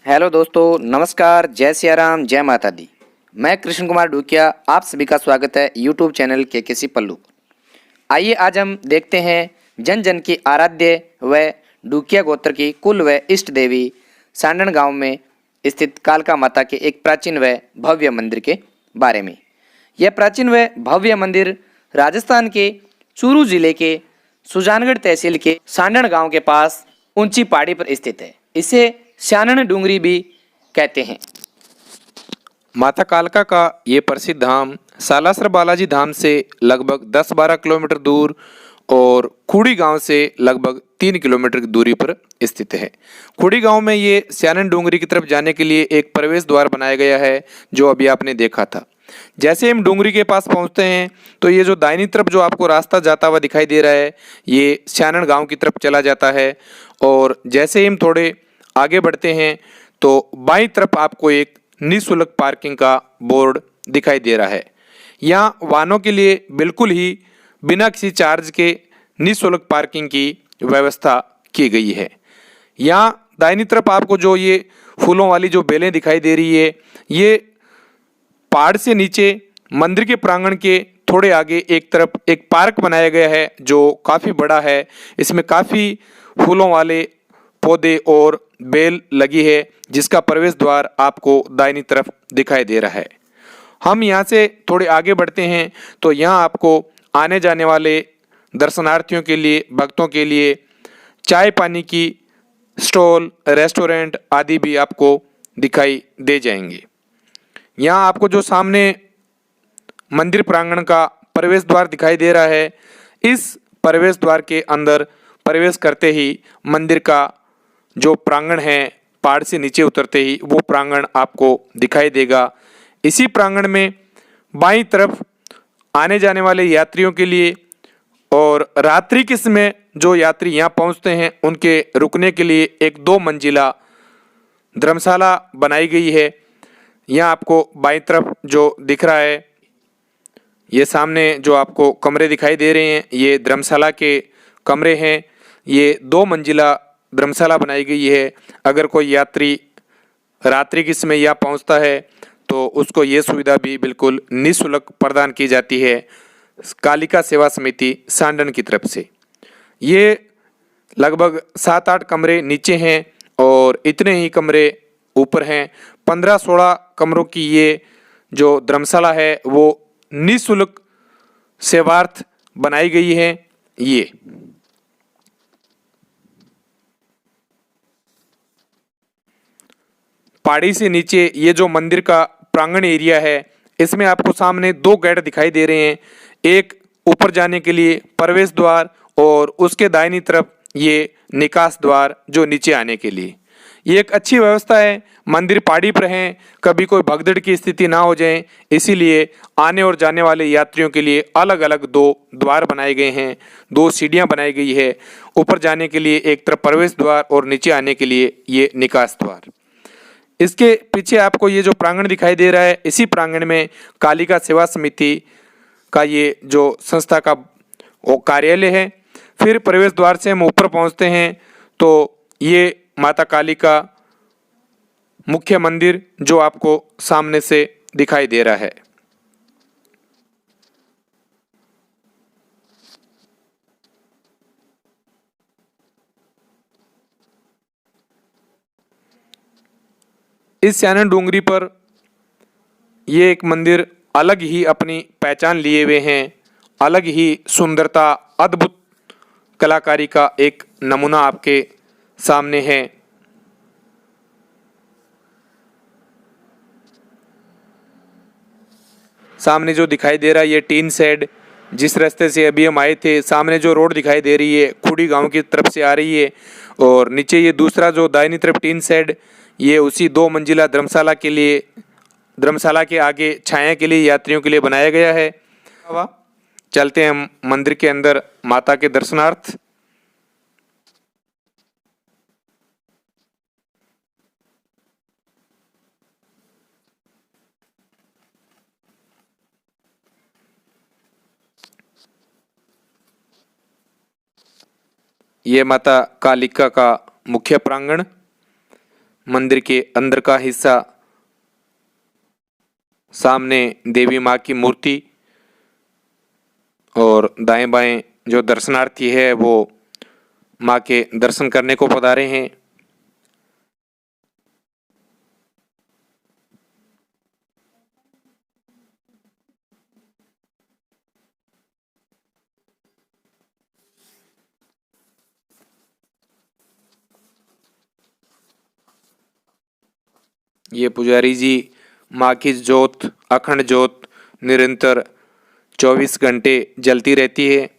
Hello दोस्तों, नमस्कार, जय सिया राम, जय माता दी। मैं कृष्ण कुमार डूकिया, आप सभी का स्वागत है यूट्यूब चैनल केकेसी पल्लू। आइए आज हम देखते हैं जन जन की आराध्य व डूकिया गोत्र की कुल व इष्ट देवी सांडण गांव में स्थित कालका माता के एक प्राचीन व भव्य मंदिर के बारे में। यह प्राचीन व भव्य मंदिर राजस्थान के चूरू जिले के सुजानगढ़ तहसील के सांडण गांव के पास ऊंची पहाड़ी पर स्थित है। इसे स्यानन डूंगरी भी कहते हैं। माता कालका का ये प्रसिद्ध धाम सालासर बालाजी धाम से लगभग 10-12 किलोमीटर दूर और खुड़ी गांव से लगभग 3 किलोमीटर की दूरी पर स्थित है। खुड़ी गांव में ये स्यानन डूंगरी की तरफ जाने के लिए एक प्रवेश द्वार बनाया गया है, जो अभी आपने देखा था। जैसे हम डूंगरी के पास पहुंचते हैं तो ये जो दाहिनी तरफ जो आपको रास्ता जाता हुआ दिखाई दे रहा है, ये स्यानन गांव की तरफ चला जाता है। और जैसे ही हम थोड़े आगे बढ़ते हैं तो बाईं तरफ आपको एक निःशुल्क पार्किंग का बोर्ड दिखाई दे रहा है। यहाँ वाहनों के लिए बिल्कुल ही बिना किसी चार्ज के निःशुल्क पार्किंग की व्यवस्था की गई है। यहाँ दाहिनी तरफ आपको जो ये फूलों वाली जो बेलें दिखाई दे रही है, ये पहाड़ से नीचे मंदिर के प्रांगण के थोड़े आगे एक तरफ एक पार्क बनाया गया है, जो काफ़ी बड़ा है। इसमें काफ़ी फूलों वाले पौधे और बेल लगी है, जिसका प्रवेश द्वार आपको दाहिनी तरफ दिखाई दे रहा है। हम यहाँ से थोड़े आगे बढ़ते हैं तो यहाँ आपको आने जाने वाले दर्शनार्थियों के लिए, भक्तों के लिए चाय पानी की स्टॉल, रेस्टोरेंट आदि भी आपको दिखाई दे जाएंगे। यहाँ आपको जो सामने मंदिर प्रांगण का प्रवेश द्वार दिखाई दे रहा है, इस प्रवेश द्वार के अंदर प्रवेश करते ही मंदिर का जो प्रांगण है, पहाड़ से नीचे उतरते ही वो प्रांगण आपको दिखाई देगा। इसी प्रांगण में बाईं तरफ आने जाने वाले यात्रियों के लिए और रात्रि के समय जो यात्री यहाँ पहुँचते हैं उनके रुकने के लिए एक 2 मंजिला धर्मशाला बनाई गई है। यहाँ आपको बाईं तरफ जो दिख रहा है, ये सामने जो आपको कमरे दिखाई दे रहे हैं, ये धर्मशाला के कमरे हैं। ये 2 मंजिला धर्मशाला बनाई गई है। अगर कोई यात्री रात्रि के समय यहाँ पहुँचता है तो उसको ये सुविधा भी बिल्कुल निःशुल्क प्रदान की जाती है कालिका सेवा समिति सांडन की तरफ से। ये लगभग 7-8 कमरे नीचे हैं और इतने ही कमरे ऊपर हैं। 15-16 कमरों की ये जो धर्मशाला है वो निःशुल्क सेवार्थ बनाई गई है। ये पहाड़ी से नीचे ये जो मंदिर का प्रांगण एरिया है, इसमें आपको सामने 2 गेट दिखाई दे रहे हैं। एक ऊपर जाने के लिए प्रवेश द्वार और उसके दाहिनी तरफ ये निकास द्वार जो नीचे आने के लिए। ये एक अच्छी व्यवस्था है। मंदिर पहाड़ी पर है, कभी कोई भगदड़ की स्थिति ना हो जाए, इसीलिए आने और जाने वाले यात्रियों के लिए अलग अलग 2 द्वार बनाए गए हैं, 2 सीढ़ियाँ बनाई गई है। ऊपर जाने के लिए एक तरफ प्रवेश द्वार और नीचे आने के लिए ये निकास द्वार। इसके पीछे आपको ये जो प्रांगण दिखाई दे रहा है, इसी प्रांगण में कालिका सेवा समिति का ये जो संस्था का वो कार्यालय है। फिर प्रवेश द्वार से हम ऊपर पहुंचते हैं तो ये माता काली का मुख्य मंदिर जो आपको सामने से दिखाई दे रहा है। इस स्यानन डूंगरी पर ये एक मंदिर अलग ही अपनी पहचान लिए हुए हैं। अलग ही सुंदरता, अद्भुत कलाकारी का एक नमूना आपके सामने है। सामने जो दिखाई दे रहा है ये टीन शेड, जिस रास्ते से अभी हम आए थे, सामने जो रोड दिखाई दे रही है खुड़ी गांव की तरफ से आ रही है। और नीचे ये दूसरा जो दाहिनी तरफ टीन शेड, ये उसी 2 मंजिला धर्मशाला के लिए, धर्मशाला के आगे छाया के लिए यात्रियों के लिए बनाया गया है। चलते हैं हम मंदिर के अंदर माता के दर्शनार्थ। ये माता कालिका का मुख्य प्रांगण। मंदिर के अंदर का हिस्सा, सामने देवी माँ की मूर्ति और दाएं बाएं जो दर्शनार्थी है वो माँ के दर्शन करने को पधारे हैं। ये पुजारी जी माँ की जोत, अखंड जोत निरंतर 24 घंटे जलती रहती है।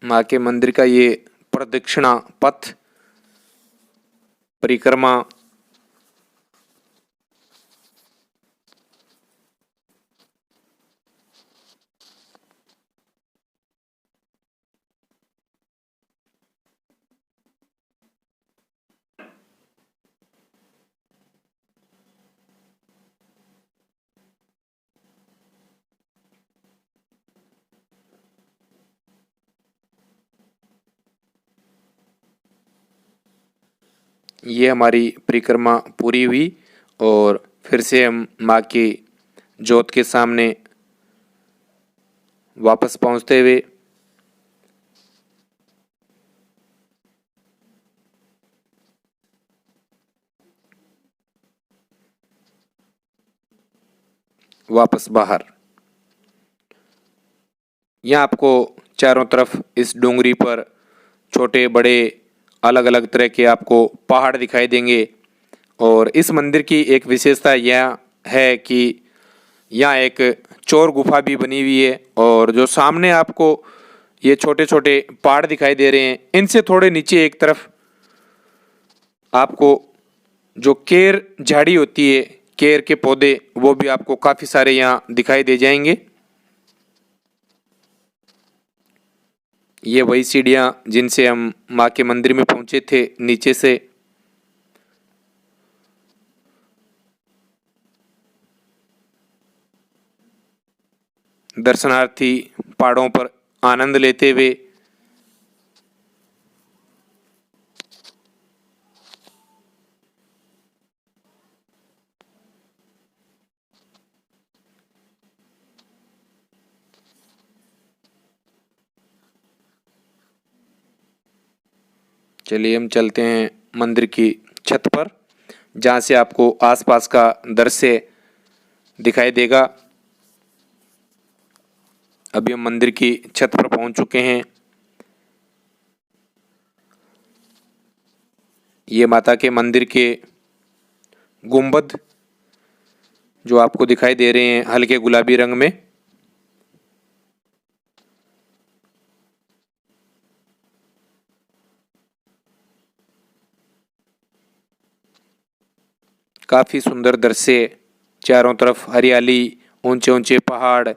माँ के मंदिर का ये प्रदक्षिणा पथ परिक्रमा ये हमारी परिक्रमा पूरी हुई और फिर से हम माँ की जोत के सामने वापस पहुँचते हुए वापस बाहर। यहाँ आपको चारों तरफ इस डोंगरी पर छोटे बड़े अलग अलग तरह के आपको पहाड़ दिखाई देंगे। और इस मंदिर की एक विशेषता यह है कि यहाँ एक चोर गुफा भी बनी हुई है और जो सामने आपको ये छोटे छोटे पहाड़ दिखाई दे रहे हैं, इनसे थोड़े नीचे एक तरफ आपको जो केर झाड़ी होती है, केर के पौधे, वो भी आपको काफ़ी सारे यहाँ दिखाई दे जाएंगे। ये वही सीढ़ियाँ जिनसे हम माँ के मंदिर में पहुँचे थे नीचे से। दर्शनार्थी पहाड़ों पर आनंद लेते हुए चलिए हम चलते हैं मंदिर की छत पर, जहाँ से आपको आसपास का दृश्य दिखाई देगा। अभी हम मंदिर की छत पर पहुँच चुके हैं। ये माता के मंदिर के गुंबद जो आपको दिखाई दे रहे हैं हल्के गुलाबी रंग में, काफ़ी सुंदर दृश्य, चारों तरफ हरियाली, ऊंचे ऊंचे पहाड़।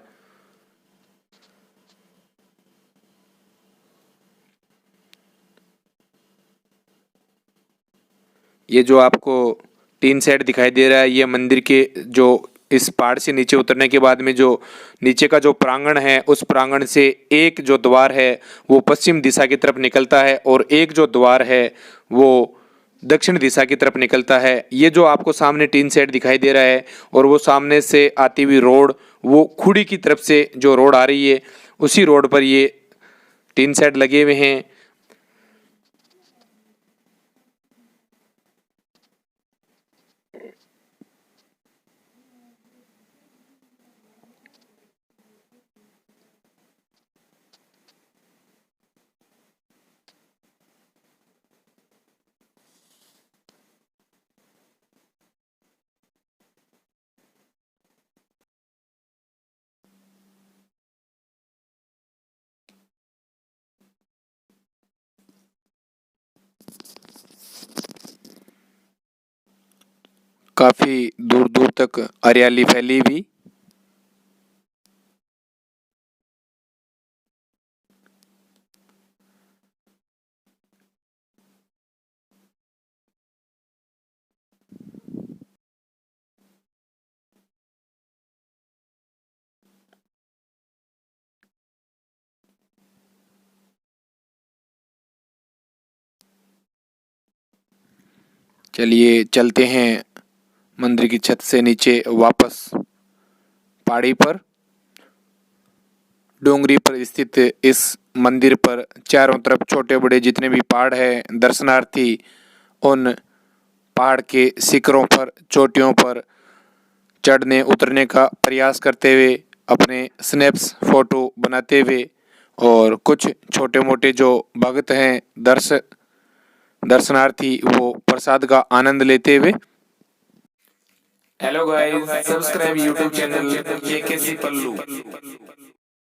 ये जो आपको टीन शेड दिखाई दे रहा है, ये मंदिर के जो इस पहाड़ से नीचे उतरने के बाद में जो नीचे का जो प्रांगण है, उस प्रांगण से एक जो द्वार है वो पश्चिम दिशा की तरफ निकलता है और एक जो द्वार है वो दक्षिण दिशा की तरफ निकलता है। ये जो आपको सामने टीन शेड दिखाई दे रहा है और वो सामने से आती हुई रोड, वो खुड़ी की तरफ से जो रोड आ रही है, उसी रोड पर ये टीन शेड लगे हुए हैं। काफी दूर दूर तक हरियाली फैली हुई। चलिए चलते हैं मंदिर की छत से नीचे वापस पहाड़ी पर। डोंगरी पर स्थित इस मंदिर पर चारों तरफ छोटे बड़े जितने भी पहाड़ हैं, दर्शनार्थी उन पहाड़ के शिखरों पर, चोटियों पर चढ़ने उतरने का प्रयास करते हुए, अपने स्नैप्स फोटो बनाते हुए और कुछ छोटे मोटे जो भक्त हैं, दर्शनार्थी, वो प्रसाद का आनंद लेते हुए। Hello guys, subscribe YouTube channel KKC पल्लू।